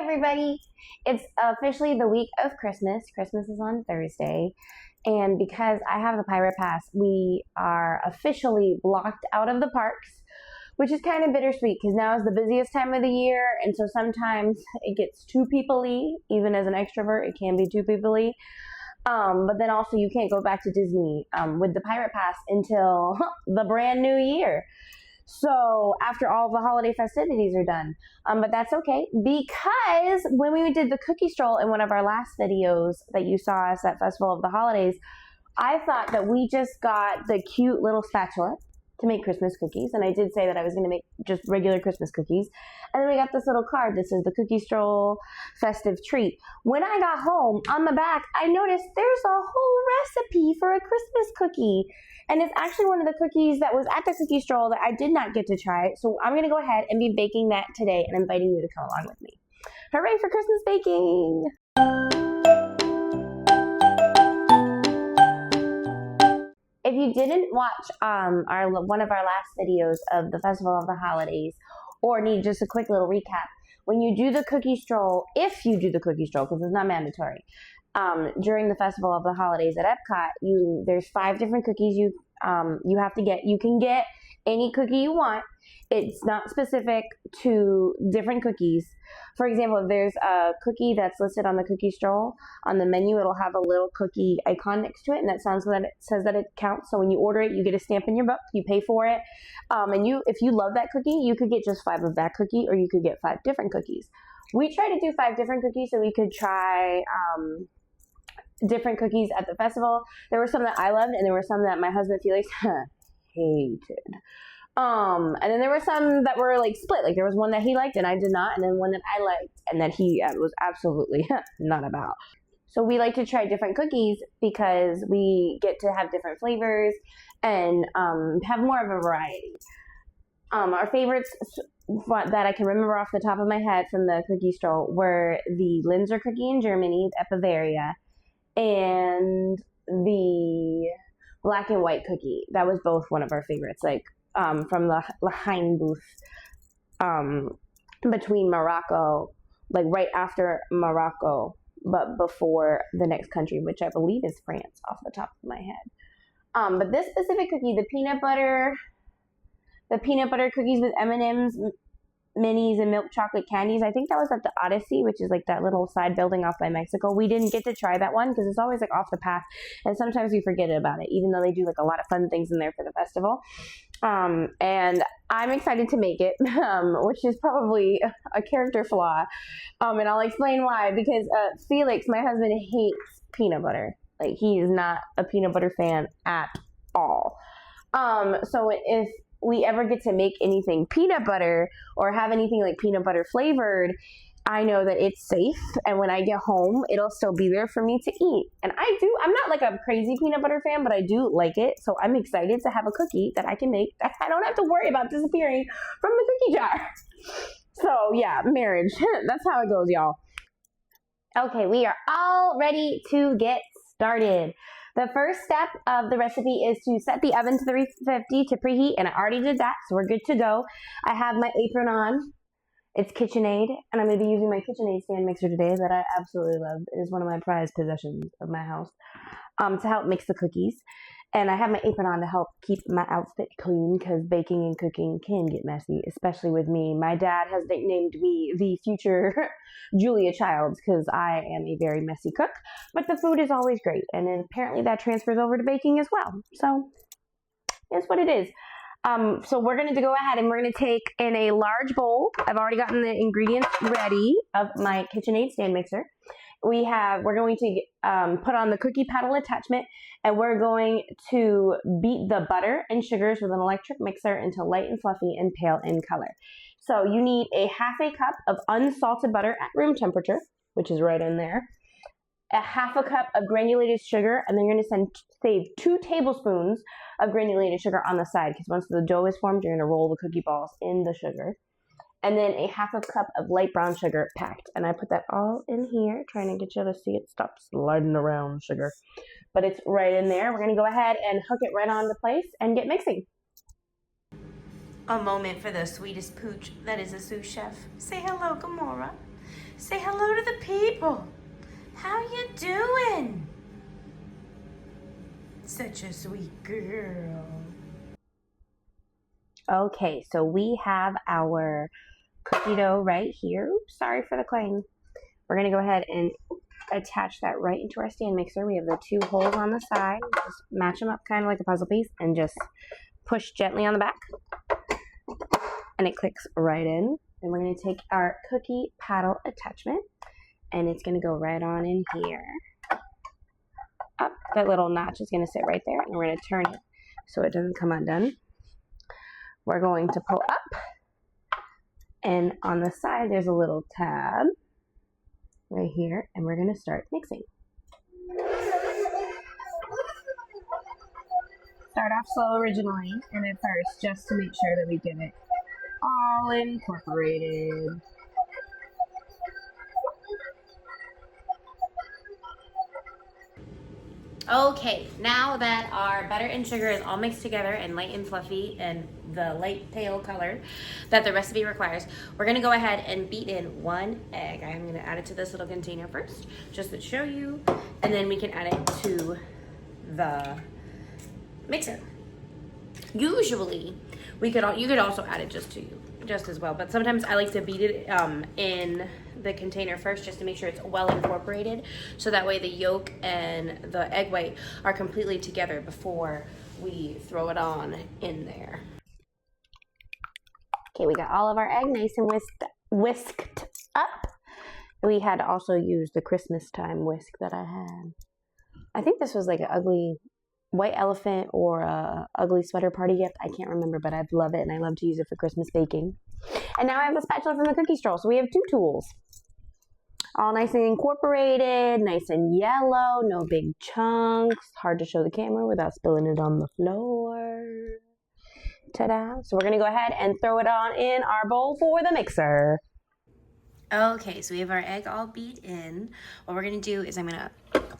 everybody. It's officially the week of Christmas. Christmas is on Thursday. And because I have the Pirate Pass, we are officially blocked out of the parks, which is kind of bittersweet because now is the busiest time of the year. And so sometimes it gets too people-y. Even as an extrovert, it can be too people-y. But then also you can't go back to Disney with the Pirate Pass until the brand new year. So after all the holiday festivities are done. But that's okay, because when we did the cookie stroll in one of our last videos that you saw us at Festival of the Holidays, I thought that we just got the cute little spatula to make Christmas cookies. And I did say that I was going to make just regular Christmas cookies. And then we got this little card. This is the cookie stroll festive treat. When I got home, on the back, I noticed there's a whole recipe for a Christmas cookie. And it's actually one of the cookies that was at the cookie stroll that I did not get to try. So I'm going to go ahead and be baking that today and inviting you to come along with me. Hooray for Christmas baking! If you didn't watch one of our last videos of the Festival of the Holidays, or need just a quick little recap, when you do the cookie stroll, if you do the cookie stroll, because it's not mandatory, during the Festival of the Holidays at Epcot, there's 5 different cookies you have to get. You can get any cookie you want. It's not specific to different cookies. For example, if there's a cookie that's listed on the cookie stroll, on the menu, it'll have a little cookie icon next to it, and that says that it counts. So when you order it, you get a stamp in your book, you pay for it, and if you love that cookie, you could get just 5 of that cookie, or you could get 5 different cookies. We tried to do 5 different cookies so we could try different cookies at the festival. There were some that I loved, and there were some that my husband Felix hated. And then there were some that were like split. Like there was one that he liked and I did not, and then one that I liked and that he was absolutely not about. So we like to try different cookies because we get to have different flavors and have more of a variety. Our favorites that I can remember off the top of my head from the cookie stroll were the Linzer cookie in Germany, the Bavaria, and the black and white cookie. That was both one of our favorites, like from the Lahain booth between Morocco, like right after Morocco, but before the next country, which I believe is France off the top of my head. But this specific cookie, the peanut butter cookies with M&Ms, minis, and milk chocolate candies. I think that was at the Odyssey, which is like that little side building off by Mexico. We didn't get to try that one because it's always like off the path, and sometimes we forget about it, even though they do like a lot of fun things in there for the festival. And I'm excited to make it, which is probably a character flaw. And I'll explain why, because Felix, my husband, hates peanut butter. Like he is not a peanut butter fan at all. So if we ever get to make anything peanut butter or have anything like peanut butter flavored, I know that it's safe, and when I get home, it'll still be there for me to eat. And I'm not like a crazy peanut butter fan, but I do like it, so I'm excited to have a cookie that I can make that I don't have to worry about disappearing from the cookie jar. So yeah, marriage. That's how it goes, y'all. Okay, we are all ready to get started. The first step of the recipe is to set the oven to 350 to preheat, and I already did that, so we're good to go. I have my apron on. It's KitchenAid, and I'm going to be using my KitchenAid stand mixer today that I absolutely love. It is one of my prized possessions of my house to help mix the cookies. And I have my apron on to help keep my outfit clean because baking and cooking can get messy, especially with me. My dad has nicknamed me the future Julia Childs because I am a very messy cook, but the food is always great, and apparently that transfers over to baking as well. So it's what it is. So we're going to go ahead and we're going to take in a large bowl. I've already gotten the ingredients ready of my KitchenAid stand mixer. We're going to put on the cookie paddle attachment, and we're going to beat the butter and sugars with an electric mixer until light and fluffy and pale in color. So you need a half a cup of unsalted butter at room temperature, which is right in there, a half a cup of granulated sugar, and then you're going to save 2 tablespoons of granulated sugar on the side, because once the dough is formed, you're going to roll the cookie balls in the sugar. And then a half a cup of light brown sugar packed. And I put that all in here, trying to get you to see it stop sliding around sugar. But it's right in there. We're going to go ahead and hook it right onto place and get mixing. A moment for the sweetest pooch that is a sous chef. Say hello, Gamora. Say hello to the people. How you doing? Such a sweet girl. Okay, so we have our cookie dough right here. Oops, sorry for the clang. We're going to go ahead and attach that right into our stand mixer. We have the 2 holes on the side. Just match them up kind of like a puzzle piece and just push gently on the back. And it clicks right in. And we're going to take our cookie paddle attachment and it's going to go right on in here. Up, that little notch is going to sit right there and we're going to turn it so it doesn't come undone. We're going to pull up and on the side there's a little tab right here and we're going to start mixing. Start off slow originally and at first just to make sure that we get it all incorporated. Okay, now that our butter and sugar is all mixed together and light and fluffy and the light pale color that the recipe requires, we're gonna go ahead and beat in 1 egg. I'm gonna add it to this little container first, just to show you, and then we can add it to the mixer. Usually, you could also add it just as well, but sometimes I like to beat it in the container first just to make sure it's well incorporated, so that way the yolk and the egg white are completely together before we throw it on in there. Okay, we got all of our egg nice and whisked up. We had to also use the Christmas time whisk that I had. I think this was like an ugly white elephant or a ugly sweater party gift. I can't remember, but I love it and I love to use it for Christmas baking. And now I have the spatula from the cookie stroll. So we have 2 tools. All nice and incorporated, nice and yellow, no big chunks. Hard to show the camera without spilling it on the floor. Ta-da. So we're gonna go ahead and throw it on in our bowl for the mixer. Okay, so we have our egg all beat in. What we're gonna do is I'm gonna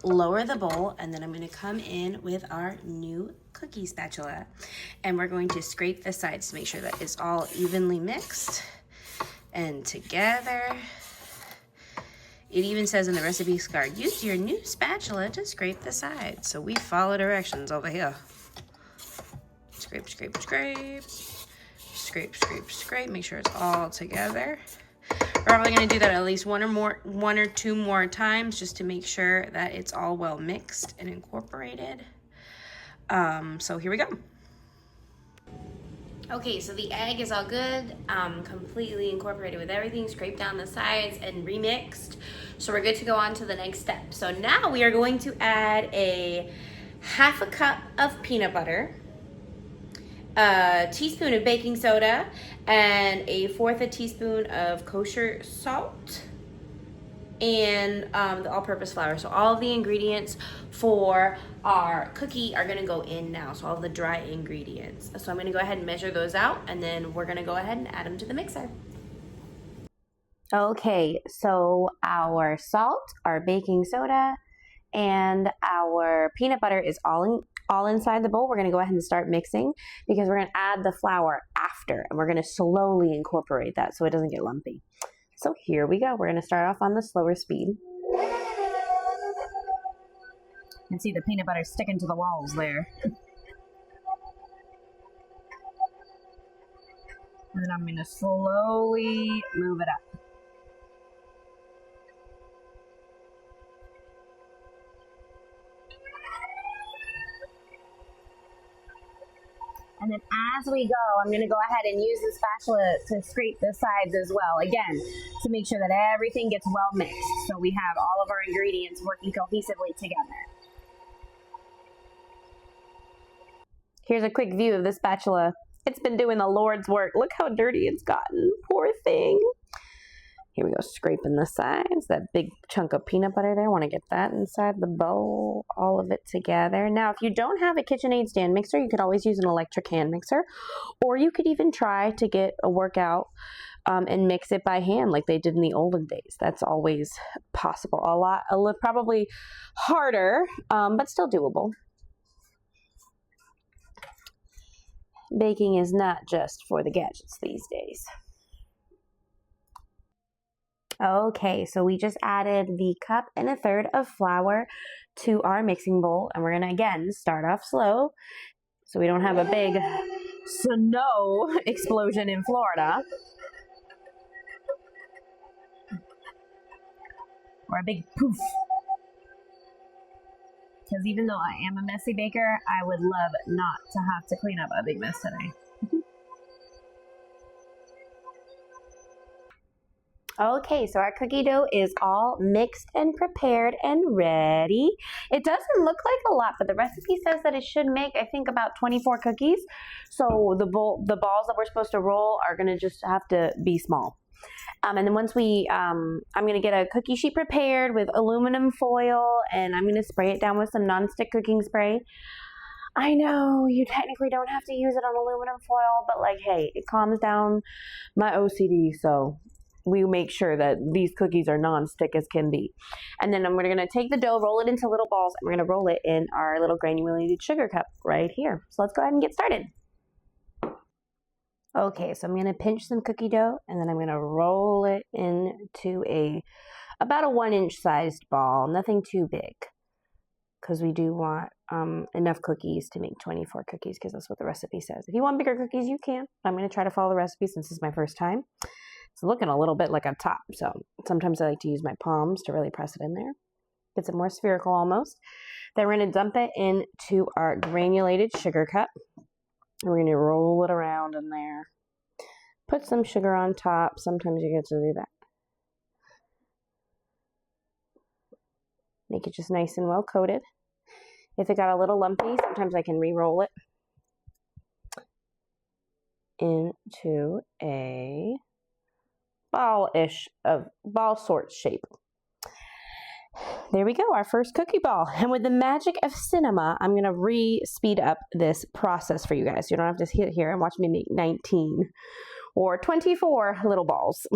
lower the bowl and then I'm gonna come in with our new cookie spatula and we're going to scrape the sides to make sure that it's all evenly mixed and together. It even says in the recipe card, use your new spatula to scrape the sides. So we follow directions over here. Scrape, scrape, scrape. Scrape, scrape, scrape. Make sure it's all together. We're probably going to do that at least 1 or 2 more times just to make sure that it's all well mixed and incorporated. So here we go. Okay, so the egg is all good, completely incorporated with everything, scraped down the sides and remixed. So we're good to go on to the next step. So now we are going to add a 1/2 cup of peanut butter, a teaspoon of baking soda, and a 1/4 teaspoon of kosher salt, and the all-purpose flour. So all of the ingredients for our cookie are gonna go in now, so all the dry ingredients. So I'm gonna go ahead and measure those out, and then we're gonna go ahead and add them to the mixer. Okay, so our salt, our baking soda, and our peanut butter is all inside the bowl. We're gonna go ahead and start mixing because we're gonna add the flour after, and we're gonna slowly incorporate that so it doesn't get lumpy. So here we go. We're gonna start off on the slower speed. You can see the peanut butter sticking to the walls there. And then I'm gonna slowly move it up. And then as we go, I'm going to go ahead and use the spatula to scrape the sides as well. Again, to make sure that everything gets well mixed. So we have all of our ingredients working cohesively together. Here's a quick view of the spatula. It's been doing the Lord's work. Look how dirty it's gotten. Poor thing. Here we go, scraping the sides. That big chunk of peanut butter there. Want to get that inside the bowl, all of it together. Now, if you don't have a KitchenAid stand mixer, you could always use an electric hand mixer, or you could even try to get a workout and mix it by hand like they did in the olden days. That's always possible. Probably harder, but still doable. Baking is not just for the gadgets these days. Okay, so we just added the 1.25 cups of flour to our mixing bowl, and we're gonna again start off slow so we don't have a big snow explosion in Florida. Or a big poof. Because even though I am a messy baker, I would love not to have to clean up a big mess today. Okay, so our cookie dough is all mixed and prepared and ready. It doesn't look like a lot, but the recipe says that it should make, I think, about 24 cookies. So the balls that we're supposed to roll are going to just have to be small. And then once I'm going to get a cookie sheet prepared with aluminum foil, and I'm going to spray it down with some nonstick cooking spray. I know you technically don't have to use it on aluminum foil, but like, hey, it calms down my OCD, so we make sure that these cookies are non-stick as can be. And then we're going to take the dough, roll it into little balls, and we're going to roll it in our little granulated sugar cup right here. So let's go ahead and get started. Okay, so I'm going to pinch some cookie dough, and then I'm going to roll it into about a 1-inch sized ball, nothing too big, because we do want enough cookies to make 24 cookies, because that's what the recipe says. If you want bigger cookies, you can. I'm going to try to follow the recipe since this is my first time. It's looking a little bit like a top, so sometimes I like to use my palms to really press it in there. Gets it more spherical almost. Then we're going to dump it into our granulated sugar cup. And we're going to roll it around in there. Put some sugar on top. Sometimes you get to do that. Make it just nice and well coated. If it got a little lumpy, sometimes I can re-roll it into a ball sort shape. There we go, our first cookie ball. And with the magic of cinema, I'm going to speed up this process for you guys. You don't have to sit here and watch me make 19 or 24 little balls.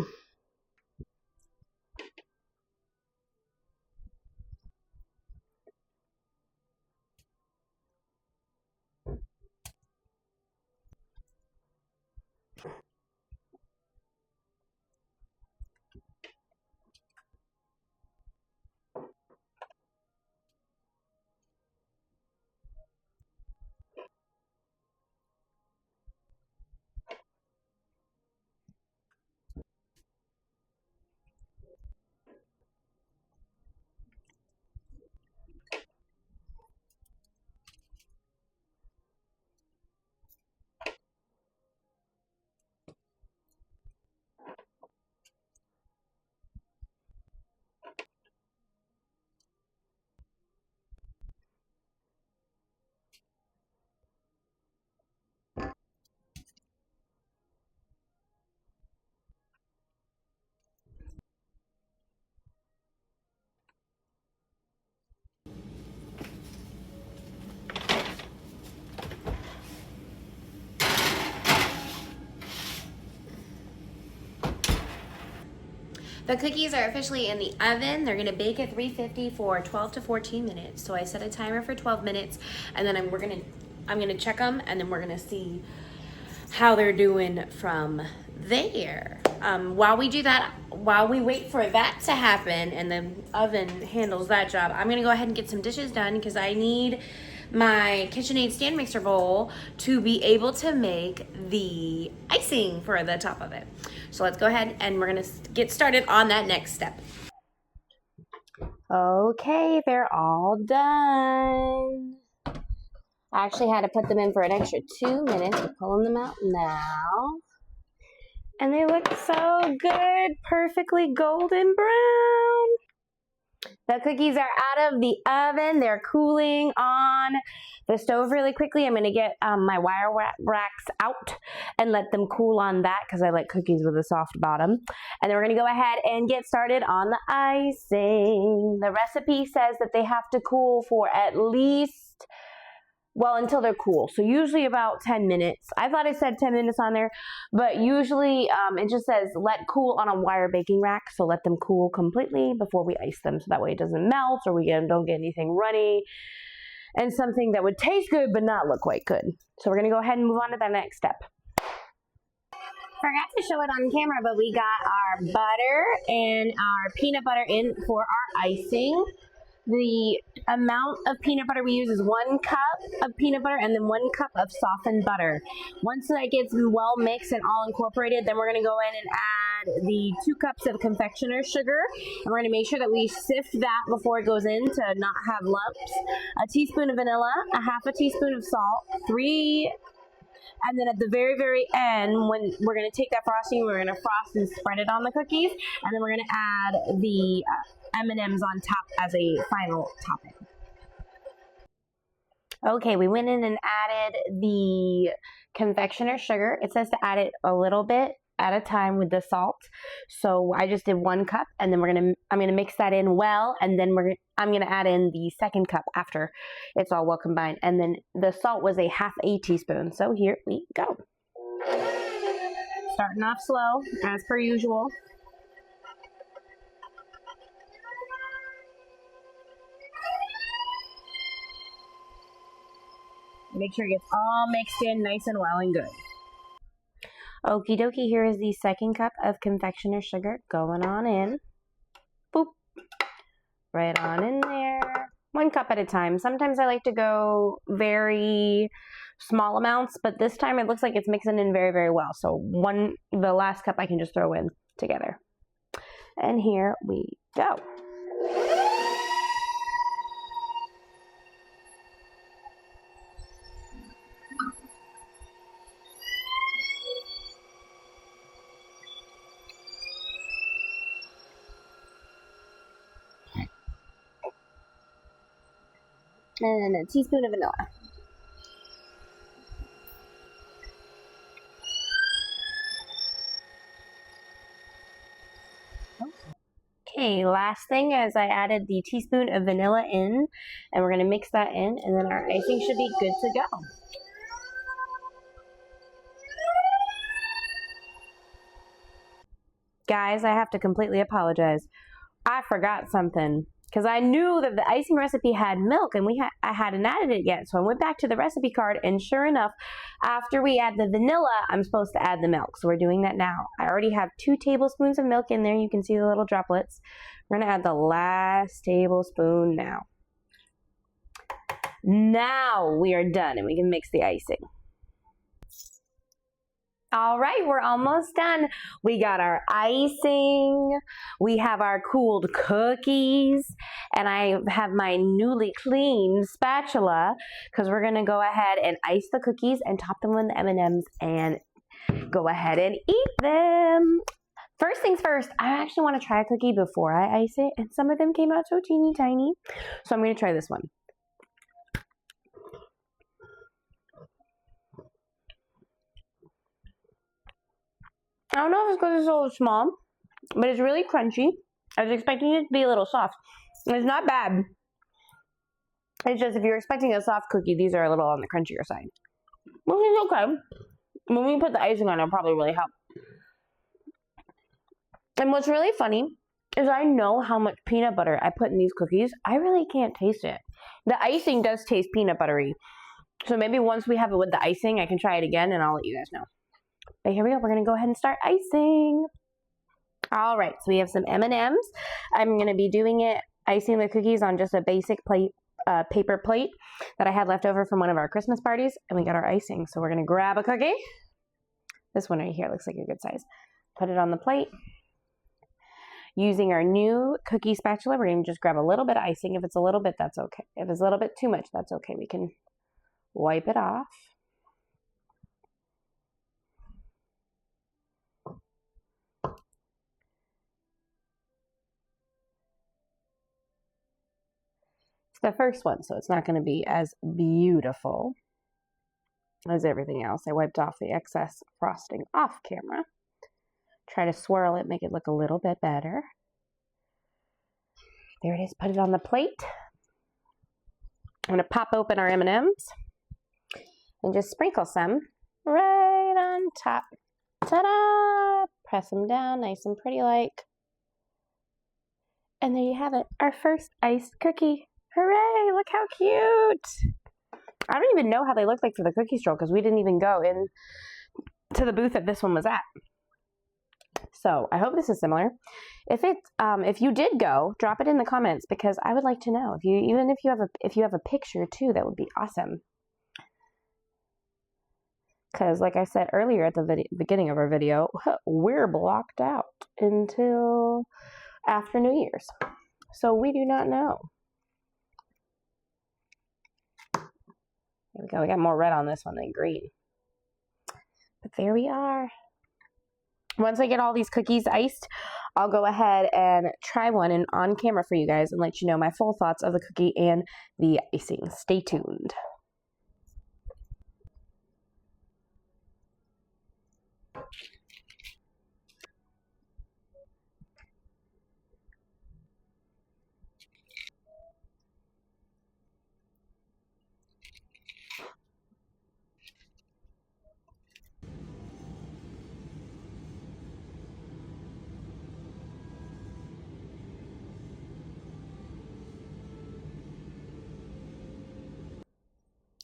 The cookies are officially in the oven. They're gonna bake at 350 for 12 to 14 minutes. So I set a timer for 12 minutes, and then I'm gonna check them, and then we're gonna see how they're doing from there. While we do that, while we wait for that to happen and the oven handles that job, I'm gonna go ahead and get some dishes done because I need my KitchenAid stand mixer bowl to be able to make the icing for the top of it. So let's go ahead and we're gonna get started on that next step. Okay, they're all done. I actually had to put them in for an extra 2 minutes. We're pulling them out now. And they look so good, perfectly golden brown. The cookies are out of the oven. They're cooling on the stove really quickly. I'm going to get my wire racks out and let them cool on that because I like cookies with a soft bottom. And then we're going to go ahead and get started on the icing. The recipe says that they have to cool for at least, well, until they're cool. So usually about 10 minutes. I thought it said 10 minutes on there, but usually it just says let cool on a wire baking rack. So let them cool completely before we ice them. So that way it doesn't melt or we don't get anything runny and something that would taste good but not look quite good. So we're going to go ahead and move on to the next step. Forgot to show it on camera, but we got our butter and our peanut butter in for our icing. The amount of peanut butter we use is 1 cup of peanut butter and then 1 cup of softened butter. Once that gets well mixed and all incorporated, then we're going to go in and add the 2 cups of confectioner's sugar. And we're going to make sure that we sift that before it goes in to not have lumps. A teaspoon of vanilla, a half a teaspoon of salt, and then at the very, very end, when we're going to take that frosting, we're going to frost and spread it on the cookies, and then we're going to add the M&Ms on top as a final topping. Okay, we went in and added the confectioner's sugar. It says to add it a little bit at a time with the salt. So I just did 1 cup, and then I'm gonna mix that in well, and then I'm gonna add in the 2nd cup after it's all well combined. And then the salt was a half a teaspoon. So here we go. Starting off slow, as per usual. Make sure it gets all mixed in nice and well and good. Okie dokie, here is the 2nd cup of confectioner's sugar going on in. Boop. Right on in there. 1 cup at a time. Sometimes I like to go very small amounts, but this time it looks like it's mixing in very, very well. So the last cup I can just throw in together. And here we go. And a teaspoon of vanilla. Okay, last thing is I added the teaspoon of vanilla in, and we're going to mix that in, and then our icing should be good to go. Guys, I have to completely apologize. I forgot something. Because I knew that the icing recipe had milk, and I hadn't added it yet. So I went back to the recipe card, and sure enough, after we add the vanilla, I'm supposed to add the milk. So we're doing that now. I already have 2 tablespoons of milk in there. You can see the little droplets. We're going to add the last tablespoon now. Now we are done, and we can mix the icing. All right, we're almost done. We got our icing, we have our cooled cookies, and I have my newly cleaned spatula because we're gonna go ahead and ice the cookies and top them with the M&Ms and go ahead and eat them. First things first, I actually want to try a cookie before I ice it, and some of them came out so teeny tiny. So I'm gonna try this one. I don't know if it's because it's a little small, but it's really crunchy. I was expecting it to be a little soft. It's not bad. It's just if you're expecting a soft cookie, these are a little on the crunchier side. Which is okay. When we put the icing on, it'll probably really help. And what's really funny is I know how much peanut butter I put in these cookies. I really can't taste it. The icing does taste peanut buttery. So maybe once we have it with the icing, I can try it again and I'll let you guys know. But here we go. We're going to go ahead and start icing. All right. So we have some M&Ms. I'm going to be icing the cookies on just a basic paper plate that I had left over from one of our Christmas parties. And we got our icing. So we're going to grab a cookie. This one right here looks like a good size. Put it on the plate. Using our new cookie spatula, we're going to just grab a little bit of icing. If it's a little bit, that's okay. If it's a little bit too much, that's okay. We can wipe it off. The first one, so it's not going to be as beautiful as everything else. I wiped off the excess frosting off camera. Try to swirl it, make it look a little bit better. There it is. Put it on the plate. I'm going to pop open our M&Ms and just sprinkle some right on top. Ta-da! Press them down nice and pretty like. And there you have it, our first iced cookie. Hooray, look how cute. I don't even know how they look like for the cookie stroll because we didn't even go in to the booth that this one was at. So I hope this is similar. If you did go, drop it in the comments because I would like to know. If you have a picture too, that would be awesome. Because like I said earlier at the beginning of our video, we're blocked out until after New Year's. So we do not know. There we go. We got more red on this one than green. But there we are. Once I get all these cookies iced, I'll go ahead and try one and on camera for you guys and let you know my full thoughts of the cookie and the icing. Stay tuned.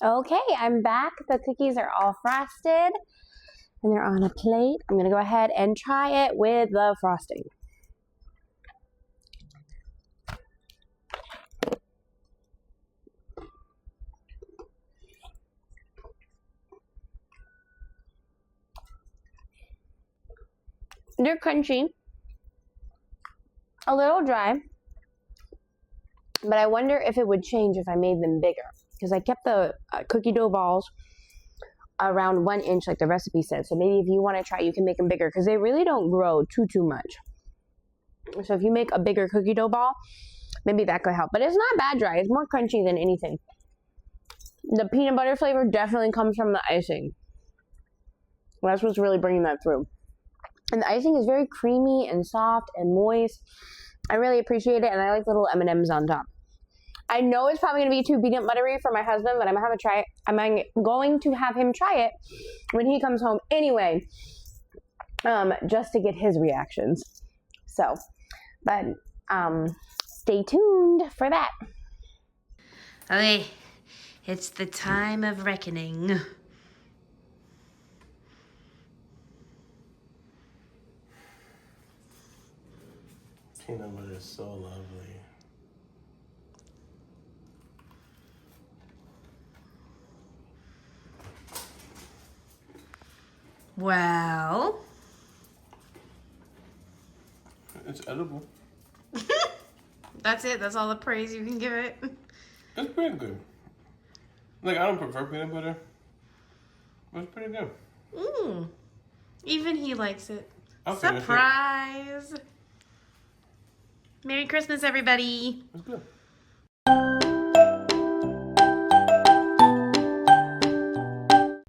Okay, I'm back. The cookies are all frosted and they're on a plate. I'm going to go ahead and try it with the frosting. They're crunchy, a little dry, but I wonder if it would change if I made them bigger. Because I kept the cookie dough balls around 1 inch like the recipe said. So maybe if you want to try, you can make them bigger because they really don't grow too much. So if you make a bigger cookie dough ball, maybe that could help. But it's not bad dry. It's more crunchy than anything. The peanut butter flavor definitely comes from the icing. That's what's really bringing that through. And the icing is very creamy and soft and moist. I really appreciate it, and I like little M&Ms on top. I know it's probably going to be too peanut buttery for my husband, but I'm going to have him try it when he comes home anyway, just to get his reactions. So, but stay tuned for that. Okay, it's the time of reckoning. Peanut butter is so lovely. Well, It's edible. that's it. That's all the praise you can give it. It's pretty good. Like, I don't prefer peanut butter. But it's pretty good. Even he likes it. I'll finish it. Surprise! Merry Christmas, everybody. It's good.